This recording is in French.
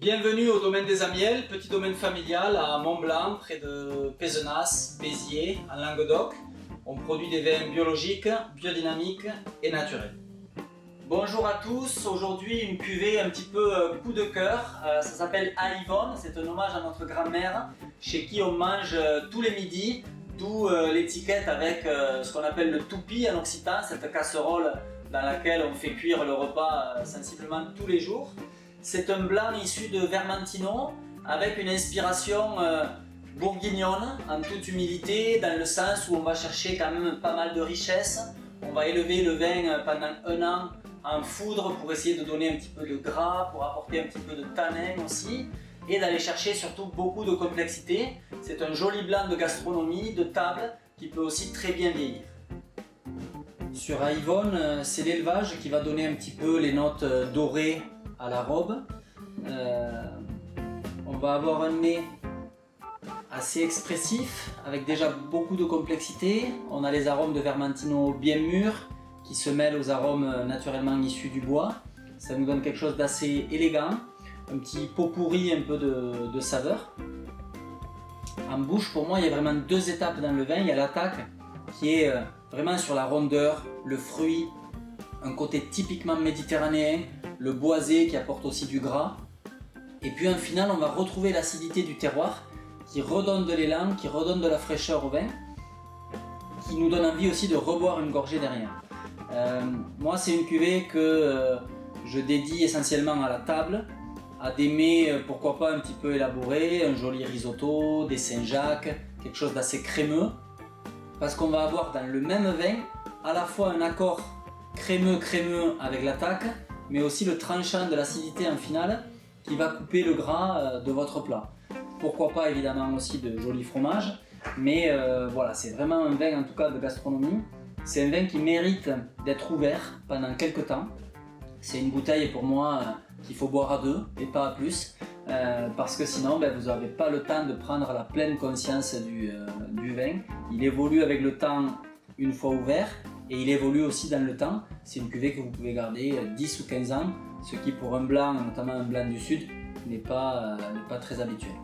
Bienvenue au domaine des Amiels, petit domaine familial à Mont-Blanc, près de Pézenas, Béziers, en Languedoc. On produit des vins biologiques, biodynamiques et naturels. Bonjour à tous, aujourd'hui une cuvée un petit peu coup de cœur, ça s'appelle à Yvonne, c'est un hommage à notre grand-mère chez qui on mange tous les midis, d'où l'étiquette avec ce qu'on appelle le toupi en occitan, cette casserole dans laquelle on fait cuire le repas sensiblement tous les jours. C'est un blanc issu de Vermentino avec une inspiration bourguignonne en toute humilité, dans le sens où on va chercher quand même pas mal de richesse. On va élever le vin pendant un an en foudre pour essayer de donner un petit peu de gras, pour apporter un petit peu de tanin aussi, et d'aller chercher surtout beaucoup de complexité. C'est un joli blanc de gastronomie, de table, qui peut aussi très bien vieillir. Sur à Yvonne, c'est l'élevage qui va donner un petit peu les notes dorées à la robe. On va avoir un nez assez expressif, avec déjà beaucoup de complexité. On a les arômes de Vermentino bien mûrs, qui se mêlent aux arômes naturellement issus du bois. Ça nous donne quelque chose d'assez élégant, un petit pot pourri un peu de saveur. En bouche, pour moi, il y a vraiment deux étapes dans le vin. Il y a l'attaque qui est vraiment sur la rondeur, le fruit, un côté typiquement méditerranéen, le boisé qui apporte aussi du gras. Et puis en final, on va retrouver l'acidité du terroir qui redonne de l'élan, qui redonne de la fraîcheur au vin, qui nous donne envie aussi de reboire une gorgée derrière. Moi, c'est une cuvée que je dédie essentiellement à la table, à des mets, pourquoi pas un petit peu élaborés, un joli risotto, des Saint-Jacques, quelque chose d'assez crémeux, parce qu'on va avoir dans le même vin à la fois un accord crémeux avec l'attaque, mais aussi le tranchant de l'acidité en finale qui va couper le gras de votre plat. Pourquoi pas évidemment aussi de jolis fromages, mais voilà, c'est vraiment un vin en tout cas de gastronomie. C'est un vin qui mérite d'être ouvert pendant quelques temps. C'est une bouteille pour moi qu'il faut boire à deux et pas à plus, parce que sinon vous n'avez pas le temps de prendre la pleine conscience du vin. Il évolue avec le temps une fois ouvert et il évolue aussi dans le temps. C'est une cuvée que vous pouvez garder 10 ou 15 ans, ce qui pour un blanc, notamment un blanc du sud, n'est pas très habituel.